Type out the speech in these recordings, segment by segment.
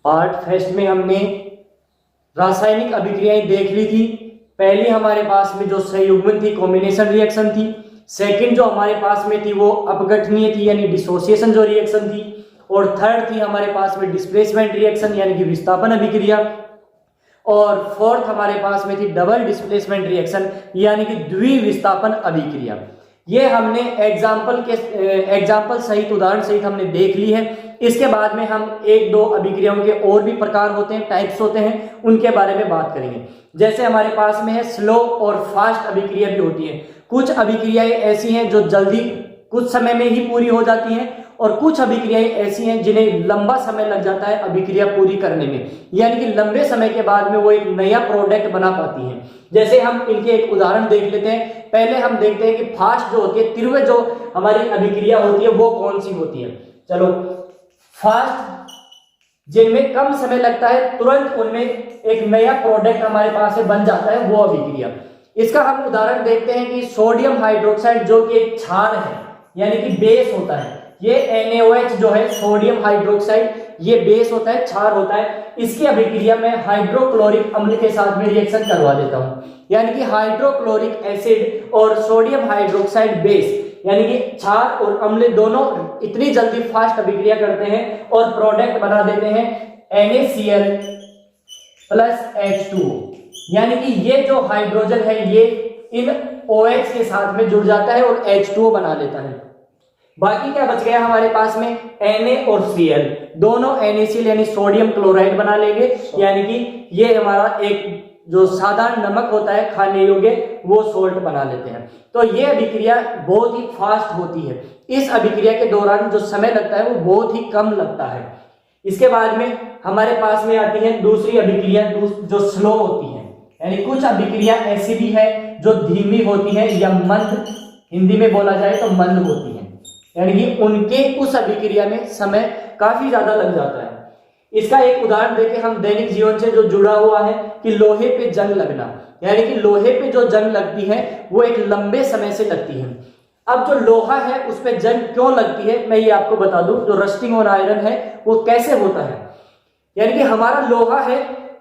Part first में हमने रासायनिक अभिक्रियाएं देख ली थी। पहली हमारे पास में जो संयुग्मन थी कॉम्बिनेशन रिएक्शन थी। सेकंड जो हमारे पास में थी वो अपघटनीय थी यानी डिसोसिएशन जो रिएक्शन थी। और थर्ड थी हमारे पास में डिस्प्लेसमेंट रिएक्शन यानी कि विस्थापन अभिक्रिया। और फोर्थ हमारे पास में थी डबल डिस्प्लेसमेंट रिएक्शन यानी कि द्विविस्थापन अभिक्रिया। ये हमने एग्जाम्पल सहित उदाहरण सहित हमने देख ली है। इसके बाद में हम एक दो अभिक्रियाओं के और भी प्रकार होते हैं, टाइप्स होते हैं, उनके बारे में बात करेंगे। जैसे हमारे पास में है स्लो और फास्ट अभिक्रिया भी होती है। कुछ अभिक्रियाएं ऐसी हैं जो जल्दी कुछ समय में ही पूरी हो जाती हैं और कुछ अभिक्रियाएं ऐसी हैं जिन्हें लंबा समय लग जाता है अभिक्रिया पूरी करने में, यानी कि लंबे समय के बाद में वो एक नया प्रोडक्ट बना पाती हैं। जैसे हम इनके एक उदाहरण देख लेते हैं। पहले हम देखते हैं कि फास्ट जो होती है, तीव्र जो हमारी अभिक्रिया होती है वो कौन सी होती है। चलो, फास्ट जिनमें कम समय लगता है, तुरंत उनमें एक नया प्रोडक्ट हमारे पास में बन जाता है, वो अभिक्रिया। इसका हम उदाहरण देखते हैं कि सोडियम हाइड्रोक्साइड जो कि एक क्षार है यानी कि बेस होता है। ये NaOH जो है सोडियम हाइड्रोक्साइड, ये बेस होता है, क्षार होता है। इसकी अभिक्रिया में हाइड्रोक्लोरिक अम्ल के साथ में रिएक्शन करवा देता हूं, यानी कि हाइड्रोक्लोरिक एसिड और सोडियम हाइड्रोक्साइड बेस यानी कि क्षार और अम्ल दोनों इतनी जल्दी फास्ट अभिक्रिया करते हैं और प्रोडक्ट बना देते हैं NaCl प्लस H2O, यानी कि ये जो हाइड्रोजन है ये इन OH के साथ में जुड़ जाता है और H2O बना देता है। बाकी क्या बच गया हमारे पास में, Na और Cl, दोनों NaCl यानी सोडियम क्लोराइड बना लेंगे, यानी कि ये हमारा एक जो साधारण नमक होता है खाने योग्य, वो सोल्ट बना लेते हैं। तो ये अभिक्रिया बहुत ही फास्ट होती है। इस अभिक्रिया के दौरान जो समय लगता है वो बहुत ही कम लगता है। इसके बाद में हमारे पास में आती है दूसरी अभिक्रिया जो स्लो होती है, यानी कुछ अभिक्रिया ऐसी भी है जो धीमी होती है या मंद, हिंदी में बोला जाए तो मंद होती है, यानी कि उनके उस अभिक्रिया में समय काफी ज्यादा लग जाता है। इसका एक उदाहरण देखें हम दैनिक जीवन से जो जुड़ा हुआ है कि लोहे पे जंग लगना, यानी कि लोहे पे जो जंग लगती है वो एक लंबे समय से लगती है। अब जो लोहा है उस पे जंग क्यों लगती है मैं ये आपको बता दूं। जो रस्टिंग ऑन आयरन है वो कैसे होता है, यानी कि हमारा लोहा है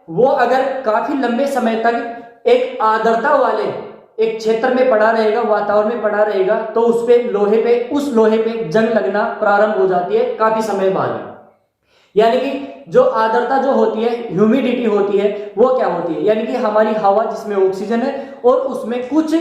वो अगर काफी लंबे समय तक एक आर्द्रता वाले एक क्षेत्र में पड़ा रहेगा, वातावरण में पड़ा रहेगा, तो उस लोहे पे जंग लगना प्रारंभ हो जाती है काफी समय बाद। यानी कि जो आर्द्रता जो होती है, ह्यूमिडिटी होती है, वो क्या होती है, यानी कि हमारी हवा जिसमें ऑक्सीजन है और उसमें कुछ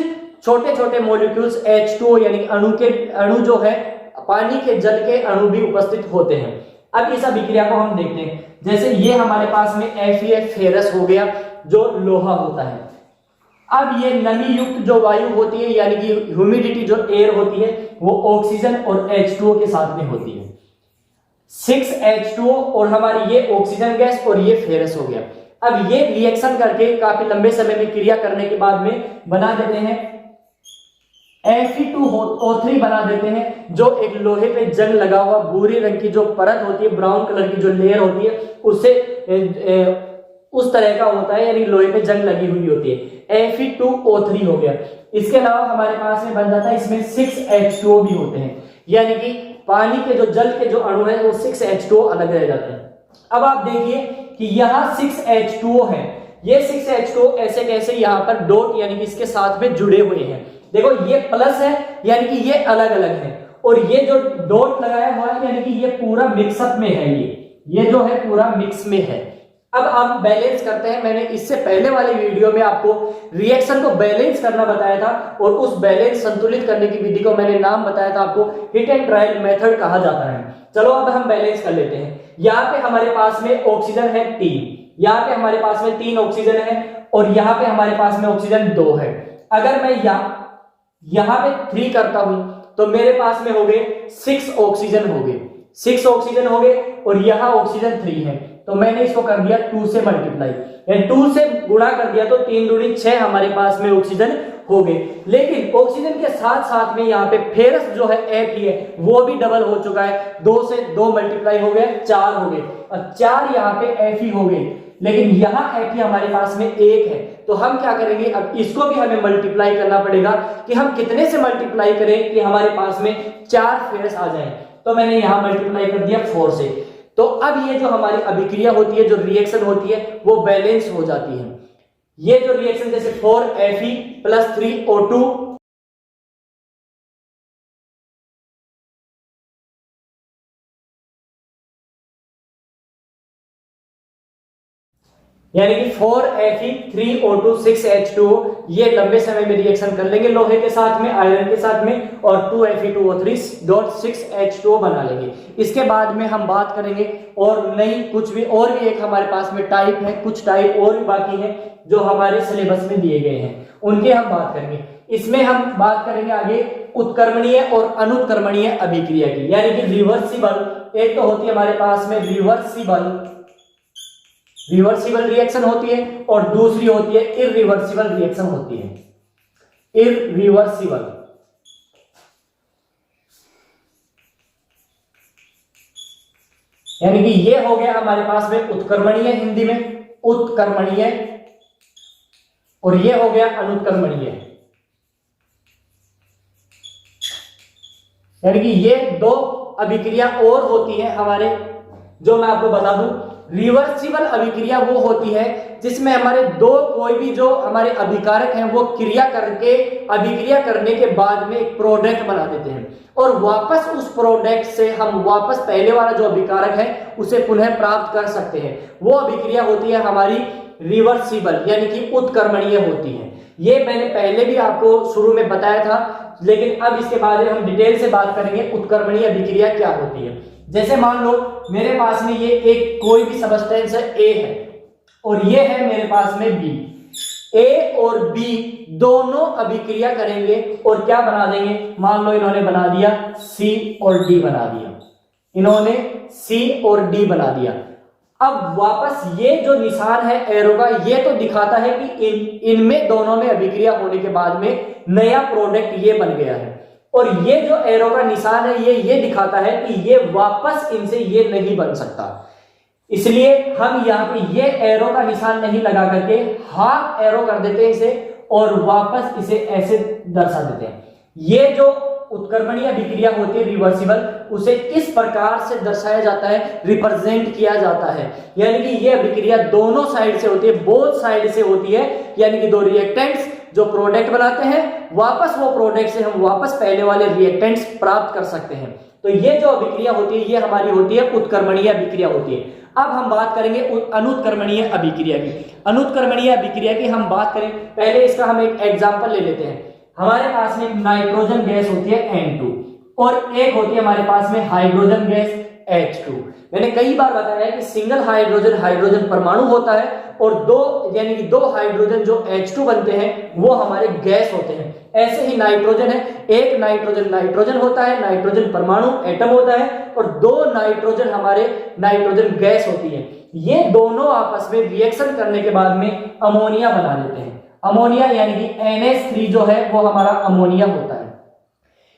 छोटे छोटे मॉलिक्यूल्स H2O यानी अणु जो है पानी के जल के अणु भी उपस्थित होते हैं। अब इस अभिक्रिया को हम देखते हैं। जैसे ये हमारे पास में Fe फेरस हो गया जो लोहा होता है। अब ये नमी युक्त जो वायु होती है यानी कि ह्यूमिडिटी जो एयर होती है वो ऑक्सीजन और H2O के साथ में होती है। 6H2O और हमारी ये ऑक्सीजन गैस और ये फेरस हो गया। अब ये रिएक्शन करके काफी लंबे समय में क्रिया करने के बाद में बना देते हैं Fe2O3 बना देते हैं, जो एक लोहे पे जंग लगा हुआ भूरे रंग की जो परत होती है, ब्राउन कलर की जो लेयर होती है, उससे उस तरह का होता है, यानी लोहे पे जंग लगी हुई होती है। Fe2O3 हो गया। इसके अलावा हमारे पास में बन जाता है इसमें 6H2O भी होते हैं, यानी कि पानी के जो जल के जो अणु है वो 6H2O अलग रह जाते हैं। अब आप देखिए कि यहाँ 6H2O है, ये 6H2O ऐसे कैसे यहाँ पर डॉट यानी कि इसके साथ में जुड़े हुए हैं। देखो ये प्लस है यानी कि ये अलग अलग है, और ये जो डॉट लगाया हुआ है यानी कि ये पूरा मिक्सअप में है, ये जो है पूरा मिक्स में है। अब हम बैलेंस करते हैं। मैंने इससे पहले वाले वीडियो में आपको रिएक्शन को बैलेंस करना बताया था, और उस बैलेंस संतुलित करने की विधि को मैंने नाम बताया था आपको, हिट एंड ट्रायल मेथड कहा जाता है। चलो अब हम बैलेंस कर लेते हैं। यहाँ पे हमारे पास में ऑक्सीजन है 3, यहाँ पे हमारे पास में 3 ऑक्सीजन है, और यहाँ पे हमारे पास में ऑक्सीजन 2 है। अगर मैं यहाँ पे 3 करता हूं तो मेरे पास में हो गए 6 ऑक्सीजन हो गए, 6 ऑक्सीजन हो गए, और यहाँ ऑक्सीजन 3 है, तो मैंने इसको कर दिया 2 से मल्टीप्लाई, यानी 2 से गुणा कर दिया तो 3 दूनी 6 हमारे पास में ऑक्सीजन हो गए। लेकिन ऑक्सीजन के साथ साथ में यहाँ पे फेरस जो है Fe है वो भी डबल हो चुका है, 2 से 2 मल्टीप्लाई हो गए 4 हो गए, और 4 यहाँ पे Fe हो गए। लेकिन यहाँ Fe हमारे पास में 1 है, तो हम क्या करेंगे, अब इसको भी हमें मल्टीप्लाई करना पड़ेगा कि हम कितने से मल्टीप्लाई करें कि हमारे पास में 4 फेरस आ जाए। तो मैंने यहाँ मल्टीप्लाई कर दिया 4 से। तो अब ये जो हमारी अभिक्रिया होती है, जो रिएक्शन होती है, वो बैलेंस हो जाती है। ये जो रिएक्शन जैसे 4Fe + 3O2 यानी कि 4Fe 3O2 6H2O, ये लंबे समय में रिएक्शन कर लेंगे लोहे के साथ में, आयरन के साथ में, और 2Fe2O3.6H2O बना लेंगे। इसके बाद में हम बात करेंगे और नहीं कुछ भी और भी एक हमारे पास में टाइप है, कुछ टाइप और भी बाकी है जो हमारे सिलेबस में दिए गए हैं, उनके हम बात करेंगे। इसमें हम बात करेंगे आगे उत्क्रमणीय और अनुत्क्रमणीय अभिक्रिया की, यानी कि रिवर्सिबल। एक तो होती है हमारे पास में रिवर्सिबल रिएक्शन होती है, और दूसरी होती है इररिवर्सिबल रिएक्शन होती है। इररिवर्सिबल यानी कि ये हो गया हमारे पास में उत्क्रमणीय, हिंदी में उत्क्रमणीय, और ये हो गया अनुत्क्रमणीय। यानी कि ये दो अभिक्रिया और होती है हमारे, जो मैं आपको बता दूं। रिवर्सिबल अभिक्रिया वो होती है जिसमें हमारे दो कोई भी जो हमारे अभिकारक हैं वो क्रिया करके, अभिक्रिया करने के बाद में एक प्रोडक्ट बना देते हैं, और वापस उस प्रोडक्ट से हम वापस पहले वाला जो अभिकारक है उसे पुनः प्राप्त कर सकते हैं। वो अभिक्रिया होती है हमारी रिवर्सिबल, यानी कि उत्क्रमणीय होती है। ये मैंने पहले भी आपको शुरू में बताया था, लेकिन अब इसके बारे में हम डिटेल से बात करेंगे उत्क्रमणीय अभिक्रिया क्या होती है। जैसे मान लो मेरे पास में ये एक कोई भी सबस्टेंस है A है, और ये है मेरे पास में B। A और B दोनों अभिक्रिया करेंगे और क्या बना देंगे, मान लो इन्होंने बना दिया C और D बना दिया, इन्होंने C और D बना दिया। अब वापस ये जो निशान है एरो का, ये तो दिखाता है कि इनमें दोनों में अभिक्रिया होने के बाद में नया प्रोडक्ट ये बन गया है, और ये जो एरो का निशान है ये दिखाता है कि ये वापस इनसे ये नहीं बन सकता। इसलिए हम यहाँ पे ये एरो का निशान नहीं लगा करके हाफ एरो कर देते हैं इसे, और वापस इसे ऐसे दर्शा देते हैं। ये जो उत्क्रमणीय अभिक्रिया होती है रिवर्सिबल, उसे इस प्रकार से दर्शाया जाता है, रिप्रेजेंट किया जाता है। यानी कि ये अभिक्रिया दोनों साइड से होती है, बोथ साइड से होती है, यानी कि दो रिएक्टेंट्स जो प्रोडक्ट बनाते हैं, वापस वो प्रोडक्ट से हम वापस पहले वाले रिएक्टेंट्स प्राप्त कर सकते हैं। तो ये जो अभिक्रिया होती है ये हमारी होती है उत्क्रमणीय अभिक्रिया होती है। अब हम बात करेंगे अनुत्क्रमणीय अभिक्रिया की। अनुत्क्रमणीय अभिक्रिया की हम बात करें, पहले इसका हम एक एग्जांपल ले लेते हैं। हमारे पास में नाइट्रोजन गैस होती है N2, और एक होती है हमारे पास में हाइड्रोजन गैस H2। मैंने कई बार बताया है कि सिंगल हाइड्रोजन परमाणु होता है, और दो यानी कि दो हाइड्रोजन जो H2 बनते हैं वो हमारे गैस होते हैं। ऐसे ही नाइट्रोजन है, एक नाइट्रोजन होता है, नाइट्रोजन परमाणु एटम होता है, और दो नाइट्रोजन हमारे नाइट्रोजन गैस होती है। ये दोनों आपस में रिएक्शन करने के बाद में अमोनिया बना देते हैं। अमोनिया यानी कि NH3 जो है वो हमारा अमोनिया होता है।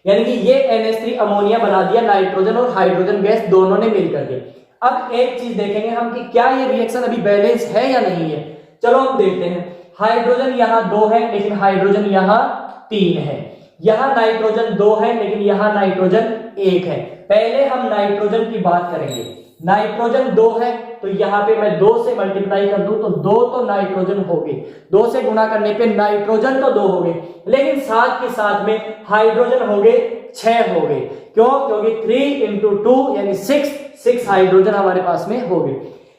यानी कि ये NH3 अमोनिया बना दिया नाइट्रोजन और हाइड्रोजन गैस दोनों ने मिलकर के। अब एक चीज देखेंगे हम कि क्या ये रिएक्शन अभी बैलेंस है या नहीं है। चलो हम देखते हैं। हाइड्रोजन यहाँ 2 है लेकिन हाइड्रोजन यहाँ 3 है, यहाँ नाइट्रोजन 2 है लेकिन यहाँ नाइट्रोजन 1 है। पहले हम नाइट्रोजन की बात करेंगे। नाइट्रोजन 2 है तो यहाँ पे मैं 2 से मल्टीप्लाई कर दूं तो 2 तो नाइट्रोजन हो गए, 2 से गुणा करने पे नाइट्रोजन तो 2 हो गए, लेकिन साथ के साथ में हाइड्रोजन हो गए 6 हो गए। क्यों? क्योंकि 3 × 2 यानी 6 हाइड्रोजन हमारे पास में हो गए।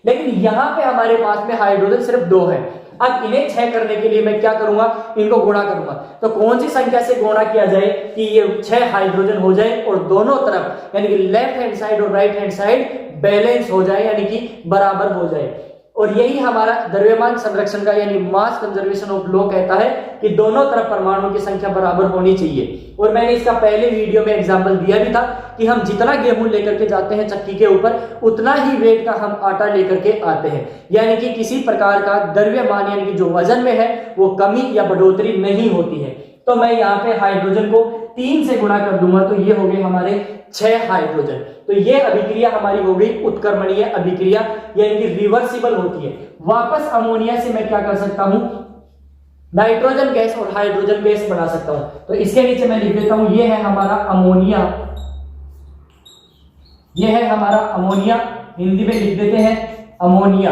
लेकिन यहाँ पे हमारे पास में हाइड्रोजन सिर्फ 2 है। अब इन्हें 6 करने के लिए मैं क्या करूंगा, इनको गुणा करूंगा। तो कौन सी संख्या से गुणा किया जाए कि ये 6 हाइड्रोजन हो जाए और दोनों तरफ यानी कि लेफ्ट हैंड साइड और राइट हैंड साइड बैलेंस हो जाए, यानी कि बराबर हो जाए। और यही हमारा द्रव्यमान संरक्षण का यानी मास कंजर्वेशन ऑफ लॉ कहता है कि दोनों तरफ परमाणुओं की संख्या बराबर होनी चाहिए। और मैंने इसका पहले वीडियो में एग्जांपल दिया भी था कि हम जितना गेहूं लेकर के जाते हैं चक्की के ऊपर, उतना ही वेट का हम आटा लेकर के आते हैं। यानी कि किसी प्रकार का द्रव्यमान यानी कि जो वजन में है वो कमी या बढ़ोतरी नहीं होती है। तो मैं यहाँ पे हाइड्रोजन को 3 से गुणा कर दूंगा तो ये हो गए हमारे 6 हाइड्रोजन। तो ये अभिक्रिया हमारी हो गई उत्क्रमणीय अभिक्रिया, यानी कि रिवर्सिबल होती है। वापस अमोनिया से मैं क्या कर सकता हूं, नाइट्रोजन गैस और हाइड्रोजन गैस बना सकता हूं। तो इसके नीचे मैं लिख देता हूं, ये है हमारा अमोनिया, ये है हमारा अमोनिया, हिंदी में लिख देते हैं अमोनिया।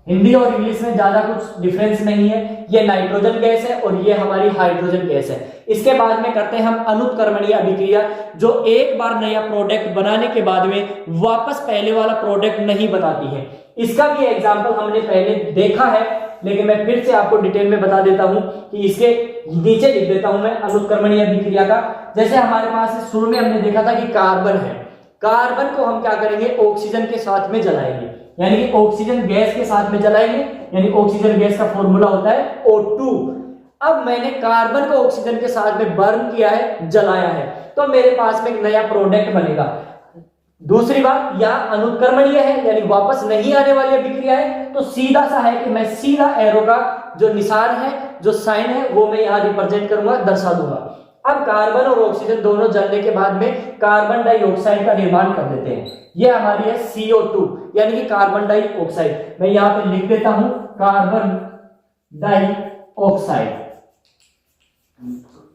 हिंदी और इंग्लिश में ज्यादा कुछ डिफरेंस नहीं है, ये नाइट्रोजन गैस है और ये हमारी हाइड्रोजन गैस है। इसके बाद में करते हैं हम अनुत्क्रमणीय अभिक्रिया, जो एक बार नया प्रोडक्ट बनाने के बाद में वापस पहले वाला प्रोडक्ट नहीं बनाती है। इसका भी एग्जाम्पल हमने पहले देखा है, लेकिन मैं फिर से आपको डिटेल में बता देता हूं कि इसके नीचे लिख देता हूं मैं अनुत्क्रमणीय अभिक्रिया का। जैसे हमारे पास शुरू में हमने देखा था कि कार्बन है, कार्बन को हम क्या करेंगे, ऑक्सीजन के साथ में जलाएंगे, यानी कि ऑक्सीजन गैस के साथ में जलाएंगे, यानी ऑक्सीजन गैस का फॉर्मूला होता है O2। अब मैंने कार्बन को ऑक्सीजन के साथ में बर्न किया है, जलाया है, तो मेरे पास में एक नया प्रोडक्ट बनेगा। दूसरी बात, यह अनुत्क्रमणीय है यानी वापस नहीं आने वाली अभिक्रिया है, तो सीधा सा है कि मैं सीधा एरो का जो निशान है, जो साइन है, वो मैं यहां रिप्रेजेंट करूंगा, दर्शा दूंगा। अब कार्बन और ऑक्सीजन दोनों जलने के बाद में कार्बन डाइऑक्साइड का निर्माण कर देते हैं, ये हमारी है CO2 यानी कि कार्बन डाइऑक्साइड। मैं यहां पे लिख देता हूं कार्बन डाइऑक्साइड,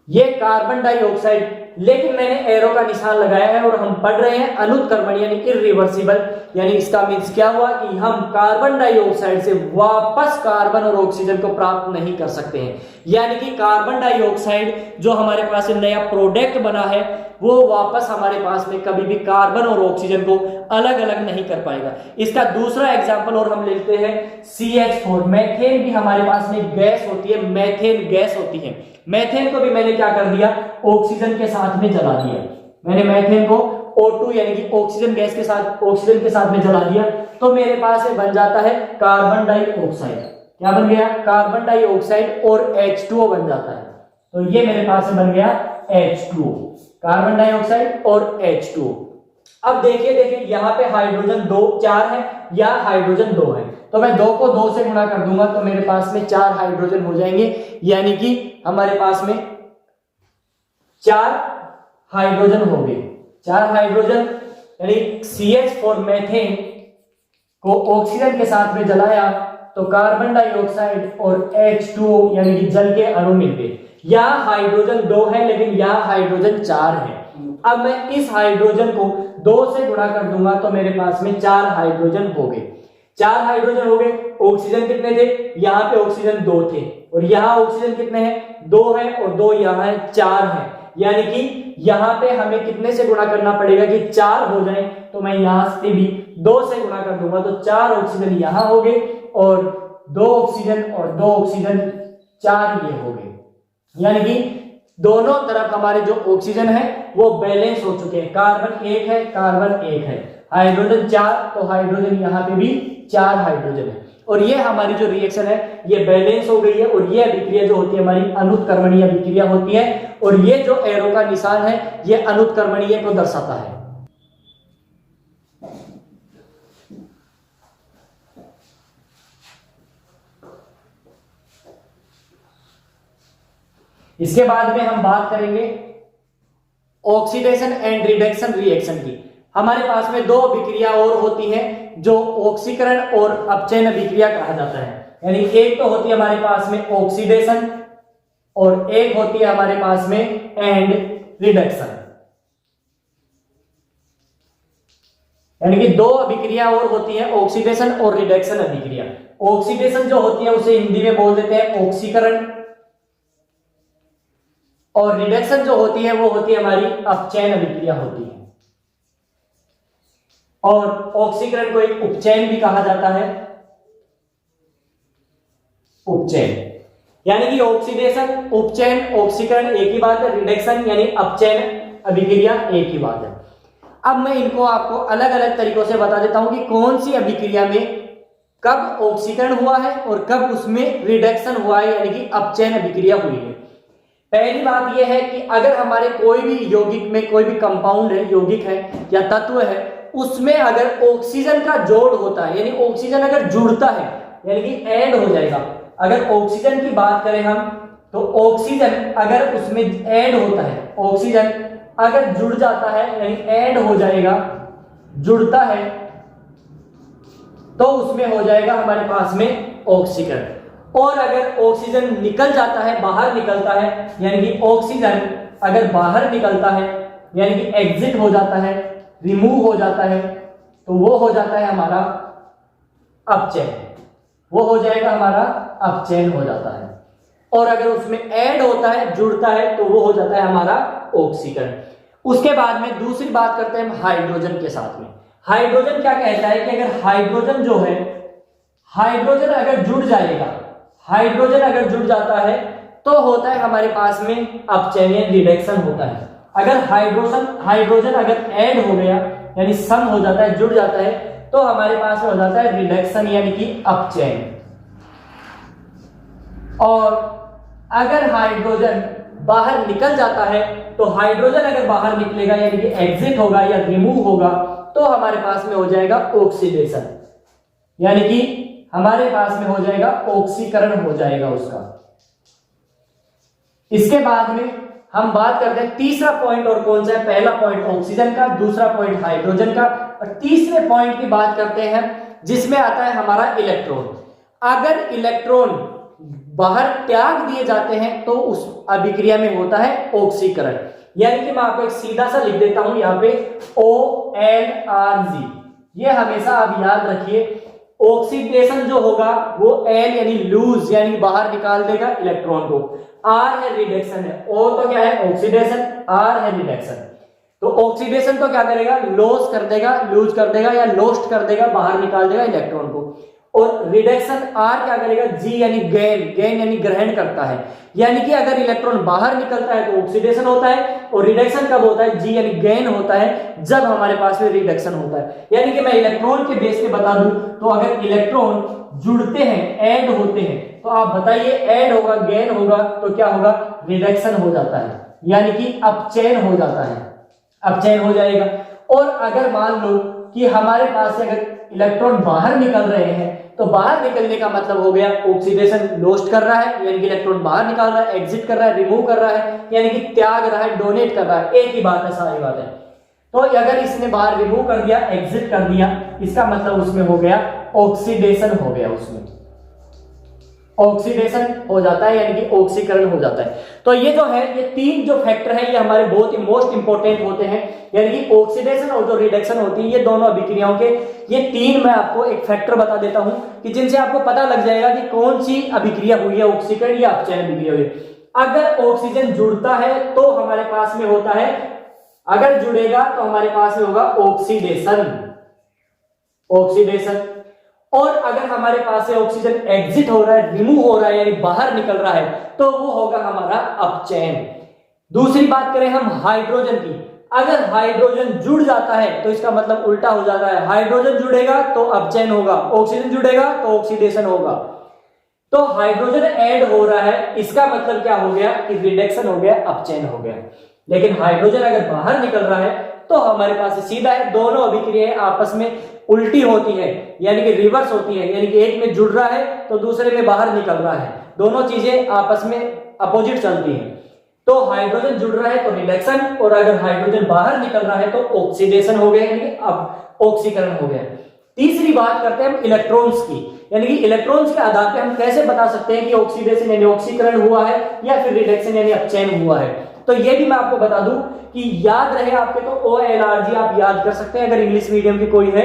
ये कार्बन डाइऑक्साइड, लेकिन मैंने एरो का निशान लगाया है और हम पढ़ रहे हैं अनुत्क्रमणीय यानी इरिवर्सिबल, यानी इसका मीन्स क्या हुआ कि हम कार्बन डाइऑक्साइड से वापस कार्बन और ऑक्सीजन को प्राप्त नहीं कर सकते हैं। यानी कि कार्बन डाइऑक्साइड जो हमारे पास नया प्रोडक्ट बना है, वो वापस हमारे पास में कभी भी कार्बन और ऑक्सीजन को अलग अलग नहीं कर पाएगा। इसका दूसरा एग्जांपल और हम लेते हैं CH4, मैथेन भी हमारे पास में गैस होती है, मैथेन गैस होती है। मैथेन को भी मैंने क्या कर दिया, ऑक्सीजन के साथ में जला दिया। मैंने मैथेन को O2 यानी कि ऑक्सीजन गैस के साथ, ऑक्सीजन के साथ में जला दिया, तो मेरे पास बन जाता है कार्बन डाइऑक्साइड। क्या बन गया, कार्बन डाइऑक्साइड और H2O बन जाता है। तो ये मेरे पास बन गया H2O, कार्बन डाइऑक्साइड और H2O। अब देखिए यहाँ पे हाइड्रोजन 4 है या हाइड्रोजन 2 है, तो मैं 2 को 2 से गुणा कर दूंगा तो मेरे पास में 4 हाइड्रोजन हो जाएंगे, यानी कि हमारे पास में 4 हाइड्रोजन हो गए। 4 हाइड्रोजन यानी CH4 मैथेन को ऑक्सीजन के साथ में जलाया तो कार्बन डाइऑक्साइड और H2O यानी कि जल के अणु मिल गए। यहाँ हाइड्रोजन 2 है लेकिन यहाँ हाइड्रोजन 4 है। अब मैं इस हाइड्रोजन को 2 से गुणा कर दूंगा तो मेरे पास में 4 हाइड्रोजन हो गए। 4 हाइड्रोजन हो गए। ऑक्सीजन कितने थे, यहाँ पे ऑक्सीजन 2 थे और यहाँ ऑक्सीजन कितने हैं, 2 है और 2 यहाँ है, 4 है। यानी कि यहाँ पे हमें कितने से गुणा करना पड़ेगा कि 4 हो जाए, तो मैं यहाँ से भी 2 से गुणा कर दूंगा तो 4 ऑक्सीजन यहाँ हो गए और 2 ऑक्सीजन और 2 ऑक्सीजन 4 ये हो गए। यानी कि दोनों तरफ हमारे जो ऑक्सीजन है वो बैलेंस हो चुके हैं। कार्बन 1 है, कार्बन 1 है, हाइड्रोजन 4, तो हाइड्रोजन यहाँ पे भी 4 हाइड्रोजन है और ये हमारी जो रिएक्शन है ये बैलेंस हो गई है और ये अभिक्रिया जो होती है हमारी अनुत्क्रमणीय अभिक्रिया होती है और ये जो एरो का निशान है ये अनुत्क्रमणीय को दर्शाता है। इसके बाद में हम बात करेंगे ऑक्सीडेशन एंड रिडक्शन रिएक्शन की। हमारे पास में 2 अभिक्रिया और होती हैं जो ऑक्सीकरण और अपचयन अभिक्रिया कहा जाता है। यानी एक तो होती है हमारे पास में ऑक्सीडेशन और एक होती है हमारे पास में एंड रिडक्शन। यानी कि 2 अभिक्रिया और होती है, ऑक्सीडेशन और रिडक्शन अभिक्रिया। ऑक्सीडेशन जो होती है उसे हिंदी में बोल देते हैं ऑक्सीकरण और रिडक्शन जो होती है वो होती है हमारी अपचयन अभिक्रिया होती है। और ऑक्सीकरण को एक उपचयन भी कहा जाता है, उपचयन। यानी कि ऑक्सीडेशन, उपचयन, ऑक्सीकरण एक ही बात है, रिडक्शन यानी अपचयन अभिक्रिया एक ही बात है। अब मैं इनको आपको अलग अलग तरीकों से बता देता हूं कि कौन सी अभिक्रिया में कब ऑक्सीकरण हुआ है और कब उसमें रिडक्शन हुआ है, यानी कि अपचयन अभिक्रिया हुई है। पहली बात यह है कि अगर हमारे कोई भी यौगिक में कोई भी कंपाउंड है, यौगिक है या तत्व है, उसमें अगर ऑक्सीजन का जोड़ होता है, यानी ऑक्सीजन अगर जुड़ता है, यानी कि ऐड हो जाएगा। अगर ऑक्सीजन की बात करें हम तो ऑक्सीजन अगर उसमें ऐड होता है, ऑक्सीजन अगर जुड़ जाता है यानी ऐड हो जाएगा, जुड़ता है, तो उसमें हो जाएगा हमारे पास में ऑक्सीकरण। और अगर ऑक्सीजन निकल जाता है, बाहर निकलता है, यानी कि ऑक्सीजन अगर बाहर निकलता है यानी कि एग्जिट हो जाता है, रिमूव हो जाता है, तो वो हो जाता है हमारा अपचयन, वो हो जाएगा हमारा अपचयन हो जाता है। और अगर उसमें ऐड होता है, जुड़ता है, तो वो हो जाता है हमारा ऑक्सीकरण। उसके बाद में दूसरी बात करते हैं हम हाइड्रोजन के साथ में। हाइड्रोजन क्या कहता है कि अगर हाइड्रोजन जो है, हाइड्रोजन अगर जुड़ जाएगा, हाइड्रोजन अगर जुड़ जाता है तो होता है हमारे पास में अपचयन रिडक्शन होता है। अगर हाइड्रोजन अगर ऐड हो गया यानी सम हो जाता है, जुड़ जाता है, तो हमारे पास में हो जाता है रिडक्शन यानी कि अपचयन। और अगर हाइड्रोजन बाहर निकल जाता है, तो हाइड्रोजन अगर बाहर निकलेगा यानी कि एग्जिट होगा या रिमूव होगा, तो हमारे पास में हो जाएगा ऑक्सीडेशन, यानी कि हमारे पास में हो जाएगा ऑक्सीकरण हो जाएगा उसका। इसके बाद में हम बात करते हैं तीसरा पॉइंट, और कौन सा है? पहला पॉइंट ऑक्सीजन का, दूसरा पॉइंट हाइड्रोजन का, और तीसरे पॉइंट की बात करते हैं जिसमें आता है हमारा इलेक्ट्रॉन। अगर इलेक्ट्रॉन बाहर त्याग दिए जाते हैं तो उस अभिक्रिया में होता है ऑक्सीकरण, यानी कि मैं आपको एक सीधा सा लिख देता हूं यहां पे ONRG, ये हमेशा आप याद रखिए। ऑक्सीडेशन जो होगा वो L यानी लूज यानी बाहर निकाल देगा इलेक्ट्रॉन को, R है रिडक्शन है, O तो क्या है ऑक्सीडेशन, R है रिडक्शन। तो ऑक्सीडेशन तो क्या करेगा? लॉस कर देगा, लूज कर देगा या लॉस्ट कर देगा, बाहर निकाल देगा इलेक्ट्रॉन को। और रिडक्शन R क्या करेगा? G यानी गेन, गेन यानी ग्रहण करता है। यानी कि अगर इलेक्ट्रॉन बाहर निकलता है तो ऑक्सीडेशन होता है, और रिडक्शन कब होता है? G यानी गेन होता है जब हमारे पास में रिडक्शन होता है। यानी कि मैं इलेक्ट्रॉन के बेस पे बता दूं तो अगर इलेक्ट्रॉन जुड़ते हैं, ऐड होते हैं, तो आप बताइए ऐड होगा, गेन होगा, तो क्या होगा? रिडक्शन हो जाता है, यानी कि अपचयन हो जाता है, अपचयन हो जाएगा। और अगर मान लो कि हमारे पास से अगर इलेक्ट्रॉन बाहर निकल रहे हैं, तो बाहर निकलने का मतलब हो गया ऑक्सीडेशन लॉस्ट कर रहा है, यानी कि इलेक्ट्रॉन बाहर निकाल रहा है, एग्जिट कर रहा है, रिमूव कर रहा है, यानी कि त्याग रहा है, डोनेट कर रहा है, एक ही बात है, सारी बात है। तो अगर इसने बाहर रिमूव कर दिया, एग्जिट कर दिया, इसका मतलब उसमें हो गया ऑक्सीडेशन हो गया, उसमें ऑक्सीडेशन हो जाता है, यानी कि ऑक्सीकरण हो जाता है। तो ये जो है, ये तीन जो फैक्टर है ये हमारे बहुत ही मोस्ट इंपॉर्टेंट होते हैं, यानी कि ऑक्सीडेशन और जो रिडक्शन होती है, ये दोनों अभिक्रियाओं के ये तीन मैं आपको एक फैक्टर बता देता हूं कि जिनसे आपको पता लग जाएगा कि कौन सी अभिक्रिया हुई है, ऑक्सीकरण या अपचयन अभिक्रिया हुई है। अगर ऑक्सीजन जुड़ता है तो हमारे पास में होता है, अगर जुड़ेगा तो हमारे पास में होगा ऑक्सीडेशन, ऑक्सीडेशन। और अगर हमारे पास से ऑक्सीजन एग्जिट हो रहा है, रिमूव हो रहा है, यानी बाहर निकल रहा है, तो वो होगा हमारा अपचयन। दूसरी बात करें हम हाइड्रोजन की, अगर हाइड्रोजन जुड़ जाता है तो इसका मतलब उल्टा हो जाता है, हाइड्रोजन जुड़ेगा तो अपचयन होगा, ऑक्सीजन जुड़ेगा तो ऑक्सीडेशन होगा। तो हाइड्रोजन ऐड हो रहा है, इसका मतलब क्या हो गया कि रिडक्शन हो गया, अपचयन हो गया। लेकिन हाइड्रोजन अगर बाहर निकल रहा है तो हमारे पास सीधा है, दोनों अभिक्रियाएं आपस में उल्टी होती है, यानी कि रिवर्स होती है, यानी कि एक में जुड़ रहा है तो दूसरे में बाहर निकल रहा है, दोनों चीजें आपस में अपोजिट चलती हैं। तो हाइड्रोजन जुड़ रहा है तो रिडक्शन, और अगर हाइड्रोजन बाहर निकल रहा है तो ऑक्सीडेशन हो गया, यानी अब ऑक्सीकरण हो गया। तीसरी बात करते हैं हम इलेक्ट्रॉन्स की, यानी कि इलेक्ट्रॉन्स के आधार पे हम कैसे बता सकते हैं कि ऑक्सीडेशन यानी ऑक्सीकरण हुआ है या फिर रिडक्शन यानी अपचयन हुआ है। तो ये भी मैं आपको बता दूं कि याद रहे आपके, तो OLRG आप याद कर सकते हैं अगर इंग्लिश मीडियम की कोई है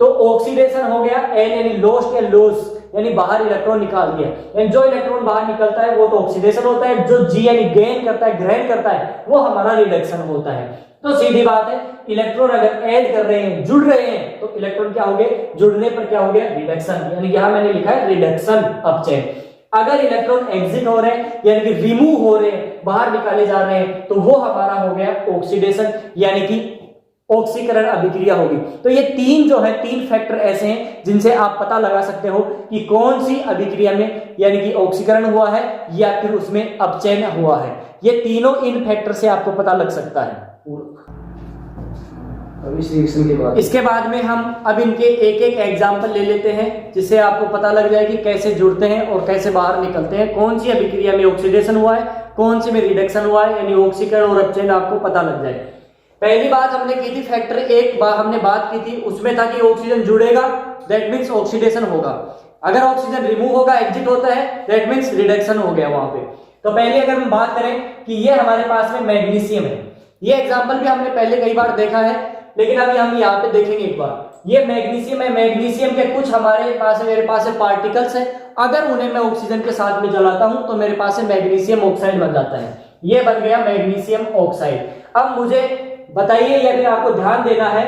तो। ऑक्सीडेशन हो गया, L यानी लोस्ट या लॉस यानी बाहर इलेक्ट्रॉन निकाल दिया, यानी जो इलेक्ट्रॉन बाहर निकलता है वो तो ऑक्सीडेशन होता है, जो G यानी गेन करता है, ग्रहण करता है, वो हमारा रिडक्शन होता है। तो सीधी बात है, इलेक्ट्रॉन अगर ऐड कर रहे हैं, जुड़ रहे हैं, तो इलेक्ट्रॉन क्या हो गए? जुड़ने पर क्या हो गया? रिडक्शन, यानी यहां मैंने लिखा है रिडक्शन, अपचयन। अगर इलेक्ट्रॉन एग्जिट हो रहे हैं यानी कि रिमूव हो रहे हैं, बाहर निकाले जा रहे हैं, तो वो हमारा हो गया ऑक्सीडेशन, यानी कि ऑक्सीकरण अभिक्रिया होगी। तो ये तीन जो है, तीन फैक्टर ऐसे हैं जिनसे आप पता लगा सकते हो कि कौन सी अभिक्रिया में यानी कि ऑक्सीकरण हुआ है या फिर उसमें अपचयन हुआ है। ये तीनों इन फैक्टर से आपको पता लग सकता है। इसके बाद में हम अब इनके एक एक एग्जाम्पल ले लेते हैं जिससे आपको पता लग जाए कि कैसे जुड़ते हैं और कैसे बाहर निकलते हैं, कौन सी अभिक्रिया में ऑक्सीडेशन हुआ है, कौन सी में रिडक्शन हुआ है, यानी ऑक्सीकरण और अपचयन आपको पता लग जाए। पहली बात हमने की थी, फैक्टर एक बार हमने बात की थी, उसमें था कि ऑक्सीजन जुड़ेगा, दैट मींस ऑक्सीडेशन होगा। अगर ऑक्सीजन रिमूव होगा, एग्जिट होता है, दैट मींस रिडक्शन हो गया वहां पे। तो पहले अगर हम बात करें कि ये हमारे पास में मैग्नीशियम है, ये एग्जांपल भी हमने पहले कई बार देखा है। लेकिन अभी हम यहाँ पे देखेंगे एक बार, ये मैग्नीशियम है, मैग्नीशियम के कुछ हमारे पास है, मेरे पास है पार्टिकल्स है, अगर उन्हें मैं ऑक्सीजन के साथ में जलाता हूं तो मेरे पास है मैग्नीशियम ऑक्साइड बन जाता है, ये बन गया मैग्नीशियम ऑक्साइड। अब मुझे बताइए या फिर आपको ध्यान देना है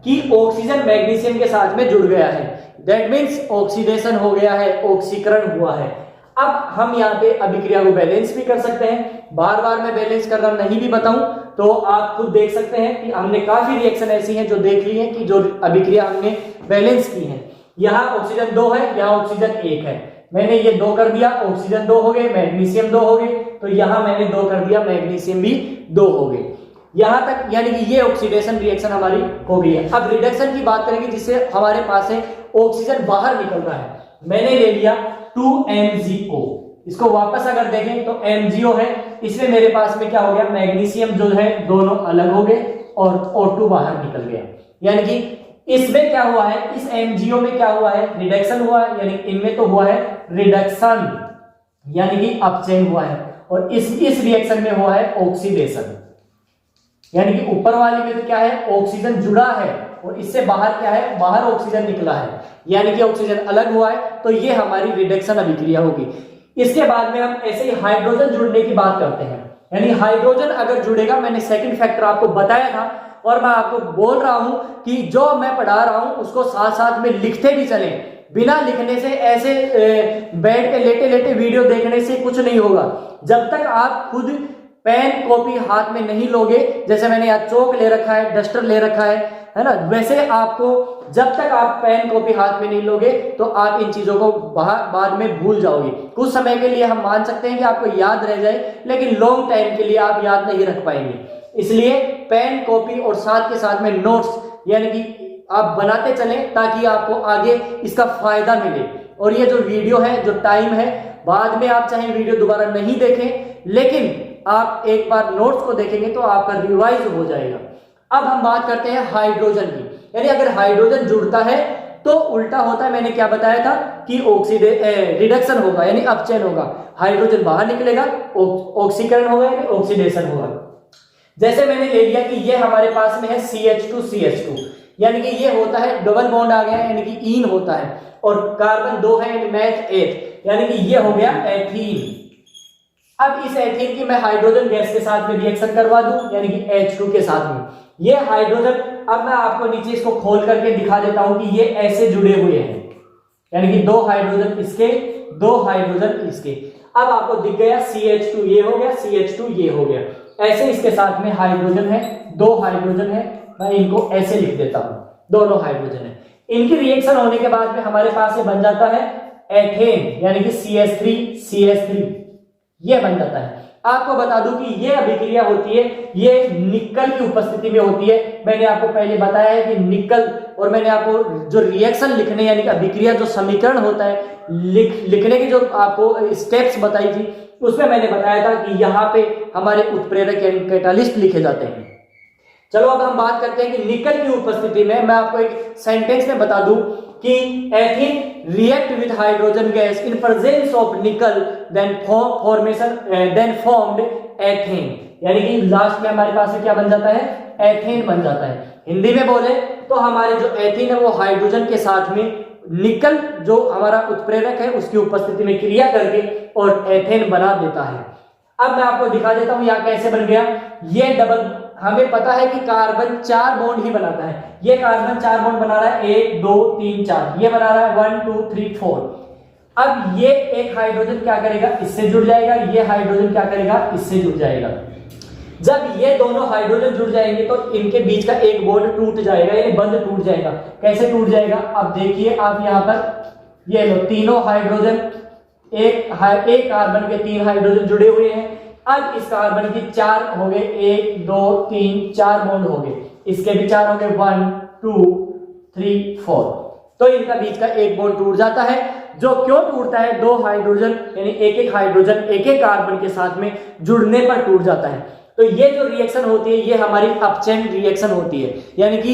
कि ऑक्सीजन मैग्नीशियम के साथ में जुड़ गया है, दैट मीन्स ऑक्सीडेशन हो गया है, ऑक्सीकरण हुआ है। अब हम यहाँ पे अभिक्रिया को बैलेंस भी कर सकते हैं, बार बार मैं बैलेंस करना नहीं भी बताऊं तो आप खुद देख सकते हैं कि हमने काफी रिएक्शन ऐसी हैं जो देख ली है कि जो अभिक्रिया हमने बैलेंस की है। यहाँ ऑक्सीजन 2 है, यहाँ ऑक्सीजन 1 है, मैंने ये 2 कर दिया, ऑक्सीजन 2 हो गए, मैग्नीशियम 2 हो गए, तो यहाँ मैंने 2 कर दिया, मैग्नीशियम भी 2 हो गए, यहां तक, यानी कि ये ऑक्सीडेशन रिएक्शन हमारी हो गई है। अब रिडक्शन की बात करेंगे जिससे हमारे पास है ऑक्सीजन बाहर निकल रहा है, मैंने ले लिया 2MgO, इसको वापस अगर देखें तो MgO है, इसमें मेरे पास में क्या हो गया, मैग्नीशियम जो है दोनों अलग हो गए और O2 बाहर निकल गया, यानी कि इसमें क्या हुआ है, इस MgO में क्या हुआ है, रिडक्शन हुआ है, यानी इनमें तो हुआ है रिडक्शन यानी कि अपचयन हुआ है, और इस रिएक्शन में हुआ है ऑक्सीडेशन, यानी कि ऊपर वाले में तो क्या है, ऑक्सीजन जुड़ा है और इससे बाहर क्या है, बाहर ऑक्सीजन निकला है, यानी कि ऑक्सीजन अलग हुआ है, तो ये हमारी रिडक्शन अभिक्रिया होगी। इसके बाद में हम ऐसे ही हाइड्रोजन जुड़ने की बात करते हैं, यानी हाइड्रोजन अगर जुड़ेगा, मैंने सेकंड फैक्टर आपको बताया था और मैं आपको बोल रहा हूं कि जो मैं पढ़ा रहा हूं उसको साथ साथ में लिखते भी चलें, बिना लिखने से ऐसे बैठ के लेटे लेटे वीडियो देखने से कुछ नहीं होगा। जब तक आप खुद पेन कॉपी हाथ में नहीं लोगे, जैसे मैंने यहाँ चौक ले रखा है, डस्टर ले रखा है ना, वैसे आपको जब तक आप पेन कॉपी हाथ में नहीं लोगे तो आप इन चीजों को बाद में भूल जाओगे। कुछ समय के लिए हम मान सकते हैं कि आपको याद रह जाए, लेकिन लॉन्ग टाइम के लिए आप याद नहीं रख पाएंगे। इसलिए पेन कॉपी और साथ के साथ में नोट्स यानी कि आप बनाते चलें ताकि आपको आगे इसका फायदा मिले। और ये जो वीडियो है, जो टाइम है, बाद में आप चाहे वीडियो दोबारा नहीं देखें, लेकिन आप एक बार नोट्स को देखेंगे तो आपका रिवाइज हो जाएगा। अब हम बात करते हैं हाइड्रोजन की, यानी अगर हाइड्रोजन जुड़ता है तो उल्टा होता है, मैंने क्या बताया था कि रिडक्शन होगा यानी अपचयन होगा, हाइड्रोजन बाहर निकलेगा, ऑक्सीकरण होगा यानी ऑक्सीडेशन होगा। जैसे मैंने ले लिया कि ये हमारे पास में है CH2 यानी कि ये होता है डबल बॉन्ड आ गया है, यानी कि ईन होता है, और कार्बन 2 है यानी मैच 8 यानी कि ये हो गया एथीन। अब इस एथीन की मैं हाइड्रोजन गैस के साथ में रिएक्शन करवा दूं यानी कि H2 के साथ में, ये हाइड्रोजन, अब मैं आपको नीचे इसको खोल करके दिखा देता हूं कि ये ऐसे जुड़े हुए हैं, यानी कि 2 हाइड्रोजन इसके, 2 हाइड्रोजन इसके। अब आपको दिख गया CH2 ये हो गया, CH2 ये हो गया, ऐसे इसके साथ में हाइड्रोजन है, 2 हाइड्रोजन है, मैं इनको ऐसे लिख देता हूं, दोनों हाइड्रोजन है। इनकी रिएक्शन होने के बाद में हमारे पास ये बन जाता है एथेन यानी कि CH3 ये बन जाता है। आपको बता दूं कि ये अभिक्रिया होती है, ये निकल की उपस्थिति में होती है। मैंने आपको पहले बताया है कि निकल, और मैंने आपको जो रिएक्शन लिखने यानी कि अभिक्रिया जो समीकरण होता है लिखने की जो आपको स्टेप्स बताई थी, उसमें मैंने बताया था कि यहाँ पे हमारे उत्प्रेरक यानी कैटालिस्ट लिखे जाते हैं। चलो अब हम बात करते हैं कि निकल की उपस्थिति में, मैं आपको एक सेंटेंस में बता दूं कि ethene react with hydrogen gas in presence of nickel then formed ethane, यानी कि लास्ट में हमारे पास क्या बन जाता है, एथेन बन जाता है। हिंदी में बोले तो हमारे जो एथीन है वो हाइड्रोजन के साथ में निकल जो हमारा उत्प्रेरक है उसकी उपस्थिति में क्रिया करके और एथेन बना देता है। अब मैं आपको दिखा देता हूं यहाँ कैसे बन गया। ये डबल, हमें पता है कि कार्बन 4 बॉन्ड ही बनाता है, ये कार्बन 4 बॉन्ड बना रहा है, 1 2 3 4, ये बना रहा है 1 2 3 4। अब ये एक हाइड्रोजन क्या करेगा, इससे जुड़ जाएगा, ये हाइड्रोजन क्या करेगा, इससे जुड़ जाएगा। जब ये दोनों हाइड्रोजन जुड़ जाएंगे तो इनके बीच का एक बॉन्ड टूट जाएगा यानी बंध टूट जाएगा। कैसे टूट जाएगा, अब देखिए आप यहाँ पर ये लो, तीनों हाइड्रोजन एक कार्बन के 3 हाइड्रोजन जुड़े हुए हैं। अब इस कार्बन की 4 हो गए, 1 2 3 4 बॉन्ड हो गए, इसके भी 4 हो गए, 1 2 3 4। तो इनका बीच का एक बॉन्ड टूट जाता है। जो क्यों टूटता है, 2 हाइड्रोजन यानी एक हाइड्रोजन एक कार्बन के साथ में जुड़ने पर टूट जाता है। तो ये जो रिएक्शन होती है ये हमारी अपचयन रिएक्शन होती है, यानी कि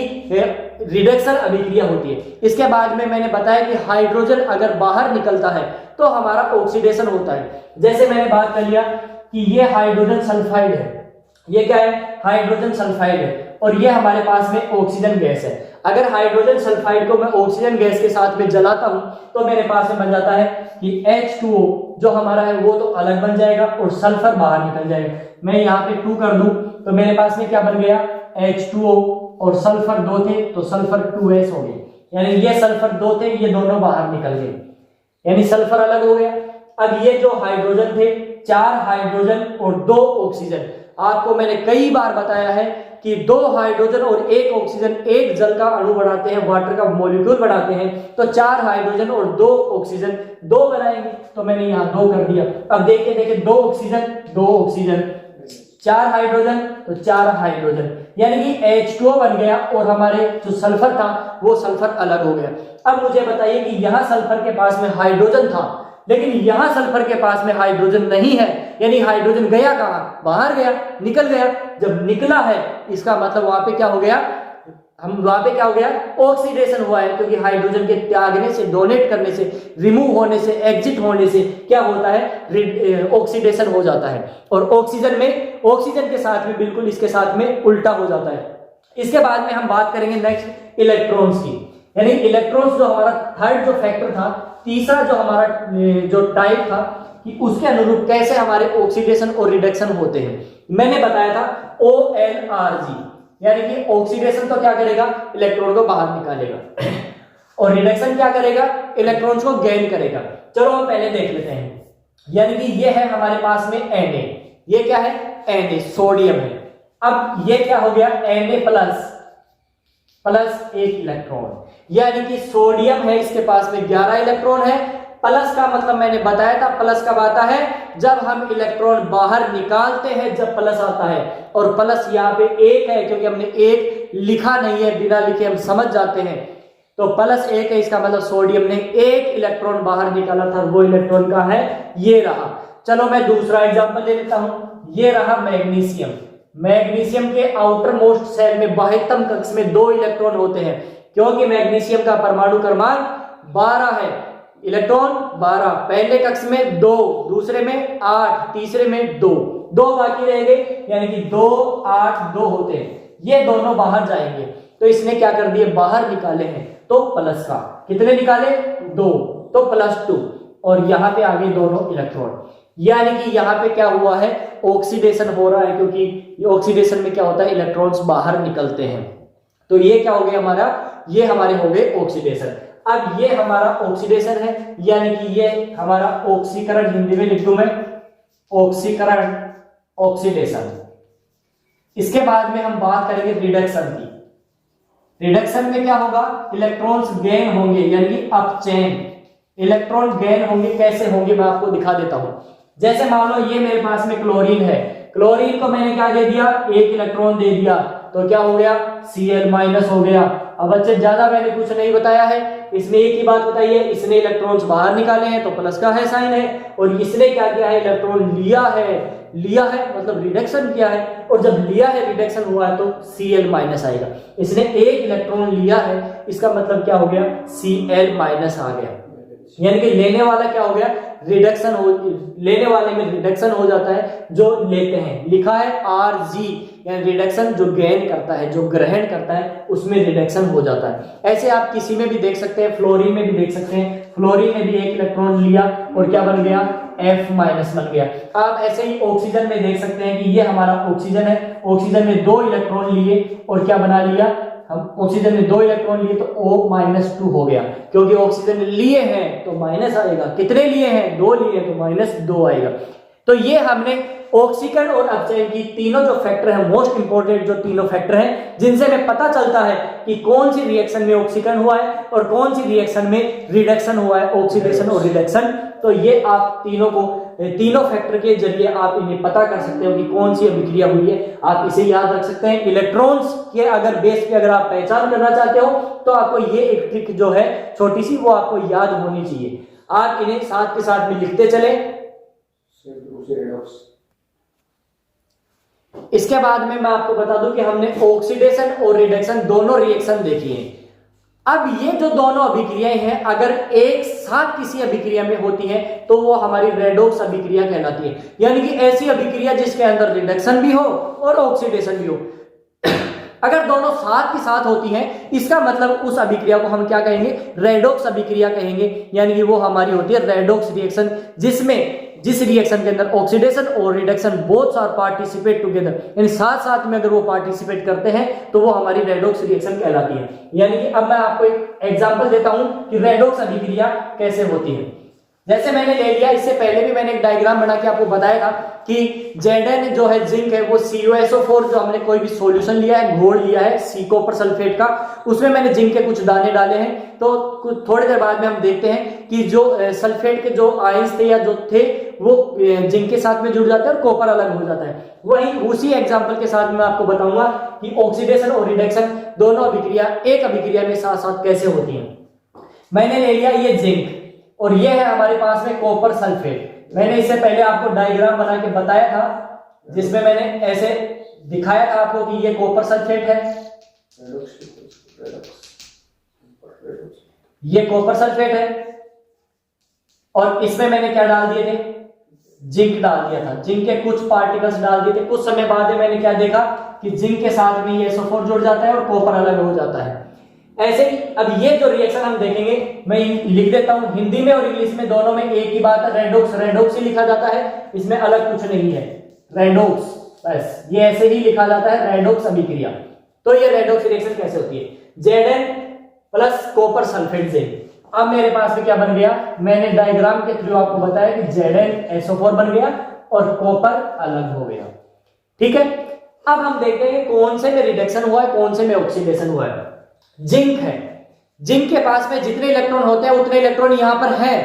रिडक्शन अभिक्रिया होती है। इसके बाद में मैंने बताया कि हाइड्रोजन अगर बाहर निकलता है तो हमारा ऑक्सीडेशन होता है। जैसे मैंने बात कर लिया कि ये हाइड्रोजन सल्फाइड है, ये क्या है, हाइड्रोजन सल्फाइड है, और ये हमारे पास में ऑक्सीजन गैस है। अगर हाइड्रोजन सल्फाइड को मैं ऑक्सीजन गैस के साथ में जलाता हूं तो मेरे पास में बन जाता है कि H2O जो हमारा है वो तो अलग बन जाएगा और सल्फर बाहर निकल जाएगा। मैं यहाँ पे 2 कर दूं तो मेरे पास में क्या बन गया, H2O और सल्फर 2 थे तो सल्फर 2S हो गए, यानी ये सल्फर 2 थे, ये दोनों बाहर निकल गए, यानी सल्फर अलग हो गया। अब ये जो हाइड्रोजन थे, 4 हाइड्रोजन और 2 ऑक्सीजन, आपको मैंने कई बार बताया है कि 2 हाइड्रोजन और 1 ऑक्सीजन एक जल का अणु बनाते हैं, वाटर का मॉलिक्यूल बनाते हैं, तो 4 हाइड्रोजन और 2 ऑक्सीजन 2 बनाएंगे, तो मैंने यहाँ 2 कर दिया। अब देखिए 2 ऑक्सीजन 2 ऑक्सीजन, 4 हाइड्रोजन तो 4 हाइड्रोजन, यानी कि H2O बन गया और हमारे जो सल्फर था वो सल्फर अलग हो गया। अब मुझे बताइए कि यहाँ सल्फर के पास में हाइड्रोजन था लेकिन यहां सल्फर के पास में हाइड्रोजन नहीं है, यानी हाइड्रोजन गया कहां, बाहर गया, निकल गया। जब निकला है इसका मतलब वहां पे क्या हो गया, वहां पे क्या हो गया, ऑक्सीडेशन हुआ है, क्योंकि हाइड्रोजन के त्यागने से, डोनेट करने से, रिमूव होने से, एग्जिट होने से क्या होता है, ऑक्सीडेशन हो जाता है। और ऑक्सीजन में, ऑक्सीजन के साथ में बिल्कुल इसके साथ में उल्टा हो जाता है। इसके बाद में हम बात करेंगे नेक्स्ट इलेक्ट्रॉन्स की, यानी इलेक्ट्रॉन्स जो हमारा थर्ड जो फैक्टर था, तीसरा जो हमारा जो टाइप था कि उसके अनुरूप कैसे हमारे ऑक्सीडेशन और रिडक्शन होते हैं। मैंने बताया था OLRG, यानी कि ऑक्सीडेशन तो क्या करेगा, इलेक्ट्रॉन को बाहर निकालेगा और रिडक्शन क्या करेगा, इलेक्ट्रॉन्स को गेन करेगा। चलो हम पहले देख लेते हैं, यानी कि ये है हमारे पास में Na, ये क्या है, Na सोडियम है। अब ये क्या हो गया, Na प्लस 1 इलेक्ट्रॉन, यानी कि सोडियम है इसके पास में 11 इलेक्ट्रॉन है। प्लस का मतलब मैंने बताया था, प्लस कब आता है, जब हम इलेक्ट्रॉन बाहर निकालते हैं, जब प्लस आता है। और प्लस यहाँ पे 1 है, क्योंकि हमने 1 लिखा नहीं है, बिना लिखे हम समझ जाते हैं, तो प्लस 1 है, इसका मतलब सोडियम ने 1 इलेक्ट्रॉन बाहर निकाला था, वो इलेक्ट्रॉन का है, ये रहा। चलो मैं दूसरा एग्जाम्पल ले लेता हूं, ये रहा मैग्नीशियम। मैग्नीशियम के आउटर मोस्ट शेल में, बाह्यतम कक्ष में 2 इलेक्ट्रॉन होते हैं, क्योंकि मैग्नीशियम का परमाणु क्रमांक 12 है, इलेक्ट्रॉन 12, पहले कक्ष में 2, दूसरे में 8, तीसरे में 2 बाकी रह गए, यानी कि 2 8 2 होते हैं, ये दोनों बाहर जाएंगे। तो इसने क्या कर दिए, बाहर निकाले हैं, तो प्लस का कितने निकाले, 2, तो +2, और यहां पे आगे दोनों इलेक्ट्रॉन, यानी कि यहां पे क्या हुआ है, ऑक्सीडेशन हो रहा है, क्योंकि ऑक्सीडेशन में क्या होता है, इलेक्ट्रॉन्स बाहर निकलते हैं। तो ये क्या हो गया हमारा, ये हमारे हो गए ऑक्सीडेशन। अब ये हमारा ऑक्सीडेशन है, यानी कि ये हमारा ऑक्सीकरण, हिंदी में लिख दूं मैं ऑक्सीकरण, ऑक्सीडेशन। इसके बाद में हम बात करेंगे रिडक्शन की। रिडक्शन में क्या होगा, इलेक्ट्रॉन्स गेन होंगे, यानी कि अपचयन, इलेक्ट्रॉन गेन होंगे। कैसे होंगे मैं आपको दिखा देता हूं। जैसे मान लो ये मेरे पास में क्लोरीन है, क्लोरीन को मैंने क्या दे दिया, 1 इलेक्ट्रॉन दे दिया, तो क्या हो गया, Cl- हो गया। अब बच्चे ज्यादा मैंने कुछ नहीं बताया है, इसमें एक ही बात बताई है, इसने इलेक्ट्रॉन्स बाहर निकाले हैं तो प्लस का है साइन है, और इसने क्या किया है, इलेक्ट्रॉन लिया है मतलब रिडक्शन किया है, और जब लिया है, रिडक्शन हुआ है तो Cl- आएगा। इसने 1 इलेक्ट्रॉन लिया है, इसका मतलब क्या हो गया, Cl- आ गया, यानी कि लेने वाला क्या हो गया, रिडक्शन हो, लेने वाले में रिडक्शन हो जाता है, जो लेते हैं, लिखा है Rg, यानी रिडक्शन जो गेन करता है, जो ग्रहण करता है, उसमें रिडक्शन हो जाता है। ऐसे आप किसी में भी देख सकते हैं, फ्लोरीन में भी देख सकते हैं, फ्लोरीन ने भी 1 इलेक्ट्रॉन लिया और क्या बन गया, F- बन गया। आप ऐसे ही ऑक्सीजन में देख सकते हैं कि ये हमारा ऑक्सीजन है, ऑक्सीजन में 2 इलेक्ट्रॉन लिए और क्या बना लिया, हम ऑक्सीजन में 2 इलेक्ट्रॉन लिए तो O-2 हो गया, क्योंकि ऑक्सीजन लिए हैं तो माइनस आएगा, कितने लिए हैं, 2 लिए तो -2 आएगा। तो ये हमने ऑक्सीकरण और अपचयन की तीनों जो फैक्टर है, मोस्ट इंपोर्टेंट जो तीनों फैक्टर हैं, जिनसे हमें पता चलता है कि कौन सी रिएक्शन में ऑक्सीकरण हुआ है और कौन सी रिएक्शन में रिडक्शन हुआ है, ऑक्सीडेशन और रिडक्शन। तो ये आप तीनों फैक्टर के जरिए आप इन्हें पता कर सकते हो कि कौन सी अभिक्रिया हुई है। आप इसे याद रख सकते हैं। इलेक्ट्रॉन्स के अगर बेस पे अगर आप पहचान करना चाहते हो तो आपको ये एक ट्रिक जो है छोटी सी, वो आपको याद होनी चाहिए। आप इन्हें साथ के साथ में लिखते चले। इसके बाद में मैं आपको बता दूं कि हमने ऑक्सीडेशन और रिडक्शन दोनों रिएक्शन देखी हैं। अब ये जो दोनों अभिक्रियाएं हैं, अगर एक साथ किसी अभिक्रिया में होती हैं तो वो हमारी रेडॉक्स अभिक्रिया कहलाती है, यानी कि ऐसी अभिक्रिया जिसके अंदर रिडक्शन भी हो और ऑक्सीडेशन भी हो। अगर दोनों साथ ही साथ होती हैं, इसका मतलब उस अभिक्रिया को हम क्या कहेंगे, रेडॉक्स अभिक्रिया कहेंगे। यानी कि वो हमारी होती है रेडॉक्स रिएक्शन, जिस रिएक्शन के अंदर ऑक्सीडेशन और reduction both are participate together, यानी साथ साथ में अगर वो पार्टिसिपेट करते हैं तो वो हमारी रेडॉक्स रिएक्शन कहलाती है। यानी कि अब मैं आपको एक एग्जांपल देता हूं कि रेडॉक्स अभिक्रिया कैसे होती है। जैसे मैंने ले लिया, इससे पहले भी मैंने एक डायग्राम बना के आपको बताया था कि Zn जो है जिंक है वो CuSO4, जो हमने कोई भी सॉल्यूशन लिया है, घोल लिया है सी कॉपर सल्फेट का, उसमें मैंने जिंक के कुछ दाने डाले हैं। तो थोड़ी देर बाद में हम देखते हैं कि जो सल्फेट के जो आयंस थे या जो थे वो जिंक के साथ में जुड़ जाते हैं और कॉपर अलग हो जाता है। वही उसी एग्जाम्पल के साथ मैं आपको बताऊंगा कि ऑक्सीडेशन और रिडक्शन दोनों अभिक्रिया एक अभिक्रिया में साथ साथ कैसे होती है। मैंने ले लिया ये जिंक और ये है हमारे पास में कॉपर सल्फेट। मैंने इससे पहले आपको डायग्राम बना के बताया था, जिसमें मैंने ऐसे दिखाया था आपको कि ये कॉपर सल्फेट है, ये कॉपर सल्फेट है, और इसमें मैंने क्या डाल दिए थे, जिंक डाल दिया था। जिंक के कुछ पार्टिकल्स डाल दिए थे। कुछ समय बाद में मैंने क्या देखा कि जिंक के साथ में ये SO4 जुड़ जाता है और कॉपर अलग हो जाता है। ऐसे ही अब ये जो रिएक्शन हम देखेंगे, मैं लिख देता हूं हिंदी में और इंग्लिश में, दोनों में एक ही बात है, रेडॉक्स रेडॉक्स ही लिखा जाता है, इसमें अलग कुछ नहीं है, रेडॉक्स, बस ये ऐसे ही लिखा जाता है, रेडॉक्स अभिक्रिया। तो ये रेडॉक्स रिएक्शन कैसे होती है, Zn plus copper sulphate zinc. अब मेरे पास में क्या बन गया, मैंने डायग्राम के थ्रू आपको बताया कि Zn SO4 बन गया और कॉपर अलग हो गया। ठीक है, अब हम देखते हैं कौन से में रिडक्शन हुआ है, कौन से में ऑक्सीडेशन हुआ है। जिंक है, जिंक के पास में जितने इलेक्ट्रॉन होते हैं उतने इलेक्ट्रॉन यहां पर हैं,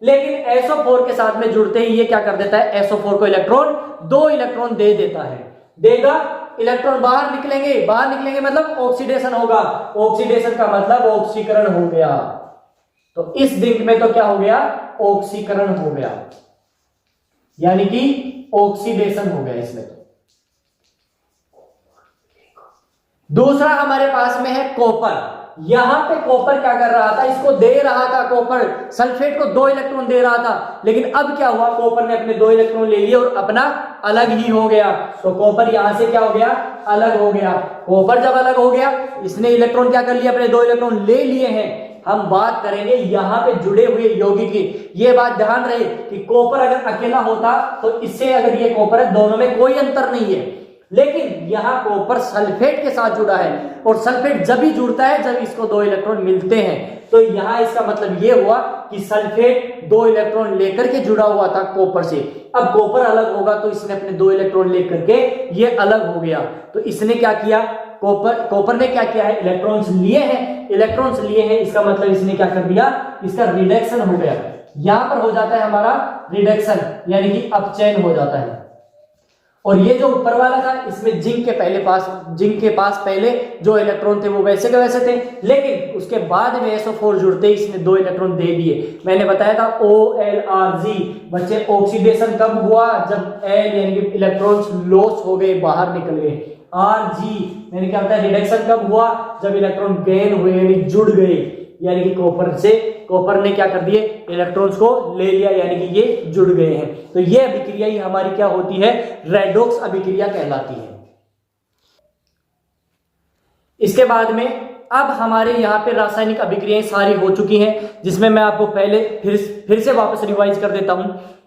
लेकिन SO4 के साथ में जुड़ते ही ये क्या कर देता है, SO4 को इलेक्ट्रॉन 2 इलेक्ट्रॉन दे देता है, देगा, इलेक्ट्रॉन बाहर निकलेंगे मतलब ऑक्सीडेशन होगा, ऑक्सीडेशन का मतलब ऑक्सीकरण हो गया। तो इस जिंक में तो क्या हो गया, ऑक्सीकरण हो गया, यानी कि ऑक्सीडेशन हो गया इसमें। तो दूसरा हमारे पास में है कॉपर। यहां पे कॉपर क्या कर रहा था, इसको दे रहा था, कॉपर सल्फेट को 2 इलेक्ट्रॉन दे रहा था, लेकिन अब क्या हुआ, कॉपर ने अपने 2 इलेक्ट्रॉन ले लिए और अपना अलग ही हो गया। तो कॉपर यहां से क्या हो गया, अलग हो गया। कॉपर जब अलग हो गया, इसने इलेक्ट्रॉन क्या कर लिया, अपने 2 इलेक्ट्रॉन ले लिए हैं। हम बात करेंगे यहां पे जुड़े हुए यौगिक की। ये बात ध्यान रहे कि कॉपर अगर अकेला होता तो इससे, अगर ये कॉपर है, दोनों में कोई अंतर नहीं है, लेकिन यहां कॉपर सल्फेट के साथ जुड़ा है और सल्फेट जब भी जुड़ता है जब इसको 2 इलेक्ट्रॉन मिलते हैं। तो यहां इसका मतलब यह हुआ कि सल्फेट 2 इलेक्ट्रॉन लेकर के जुड़ा हुआ था कॉपर से। अब कॉपर अलग होगा तो इसने अपने 2 इलेक्ट्रॉन लेकर के ये अलग हो गया। तो इसने क्या किया, कॉपर ने क्या किया है, इलेक्ट्रॉन्स लिए हैं, इसका मतलब इसने क्या कर दिया, इसका रिडक्शन हो गया। यहां पर हो जाता है हमारा रिडक्शन, यानी कि अपचयन हो जाता है। और ये जो ऊपर वाला था, इसमें जिंक के पास पहले जो इलेक्ट्रॉन थे वो वैसे के वैसे थे, लेकिन उसके बाद में SO4 जुड़ते ही इसने 2 इलेक्ट्रॉन दे दिए। मैंने बताया था OLRG बच्चे, ऑक्सीडेशन कब हुआ, जब L यानी कि इलेक्ट्रॉन्स लॉस हो गए, बाहर निकल गए। RG मैंने क्या बताया, रिडक्शन कब हुआ, जब इलेक्ट्रॉन गेन हुए यानी जुड़ गए, यानी कि कॉपर ने क्या कर दिए, इलेक्ट्रॉन्स को ले लिया, यानी कि ये जुड़ गए हैं। तो ये अभिक्रिया ही हमारी क्या होती है, रेडॉक्स अभिक्रिया कहलाती है। इसके बाद में अब हमारे यहाँ पे रासायनिक अभिक्रियाएं सारी हो चुकी हैं, जिसमें मैं आपको पहले फिर से वापस रिवाइज कर देता हूं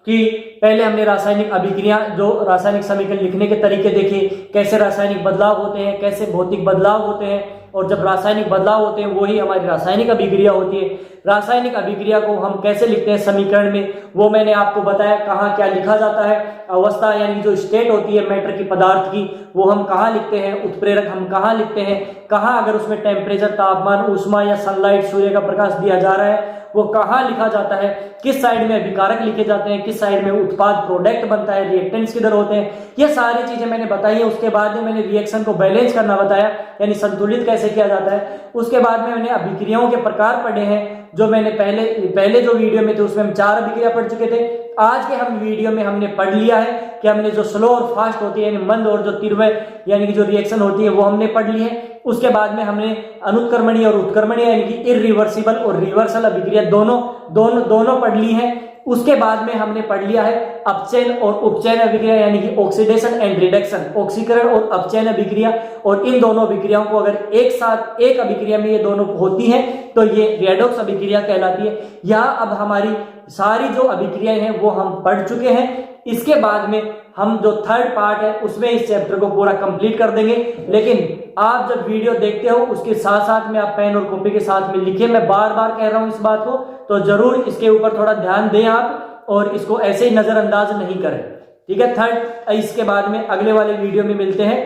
कि पहले हमने रासायनिक अभिक्रिया, जो रासायनिक समीकरण लिखने के तरीके देखे, कैसे रासायनिक बदलाव होते हैं, कैसे भौतिक बदलाव होते हैं, और जब रासायनिक बदलाव होते हैं वही हमारी रासायनिक अभिक्रिया होती है। रासायनिक अभिक्रिया को हम कैसे लिखते हैं समीकरण में, वो मैंने आपको बताया, कहाँ क्या लिखा जाता है। अवस्था यानी जो स्टेट होती है मैटर की, पदार्थ की, वो हम कहाँ लिखते हैं, उत्प्रेरक हम कहाँ लिखते हैं, कहाँ अगर उसमें टेम्परेचर, तापमान, ऊष्मा या सनलाइट, सूर्य का प्रकाश दिया जा रहा है वो कहाँ लिखा जाता है, किस साइड में अभिकारक लिखे जाते हैं, किस साइड में उत्पाद प्रोडक्ट बनता है, रिएक्टेंट्स किधर होते हैं, ये सारी चीजें मैंने बताई है। उसके बाद में मैंने रिएक्शन को बैलेंस करना बताया, यानी संतुलित कैसे किया जाता है। उसके बाद में मैंने अभिक्रियाओं के प्रकार पढ़े हैं, जो मैंने पहले जो वीडियो में थे उसमें हम 4 अभिक्रिया पढ़ चुके थे। आज के हम वीडियो में हमने पढ़ लिया है कि हमने जो स्लो और फास्ट होती है, यानी मंद और जो तीव्र यानी कि जो रिएक्शन होती है वो हमने पढ़ ली है। उसके बाद में हमने अनुत्क्रमणीय और उत्क्रमणीय यानी कि इरिवर्सिबल और रिवर्सल अभिक्रिया दोनों पढ़ ली है। उसके बाद में हमने पढ़ लिया है अपचयन और उपचयन अभिक्रिया, यानी कि ऑक्सीडेशन एंड रिडक्शन, ऑक्सीकरण और अपचयन अभिक्रिया। और इन दोनों अभिक्रियाओं को अगर एक साथ एक अभिक्रिया में ये दोनों होती हैं तो ये रेडॉक्स अभिक्रिया कहलाती है। यहाँ अब हमारी सारी जो अभिक्रियाएं हैं वो हम पढ़ चुके हैं। इसके बाद में हम जो थर्ड पार्ट है उसमें इस चैप्टर को पूरा कंप्लीट कर देंगे। लेकिन आप जब वीडियो देखते हो उसके साथ साथ में आप पेन और कॉपी के साथ में लिखिए, मैं बार बार कह रहा हूं इस बात को, तो जरूर इसके ऊपर थोड़ा ध्यान दें आप और इसको ऐसे ही नजरअंदाज नहीं करें, ठीक है। थर्ड, इसके बाद में अगले वाले वीडियो में मिलते हैं।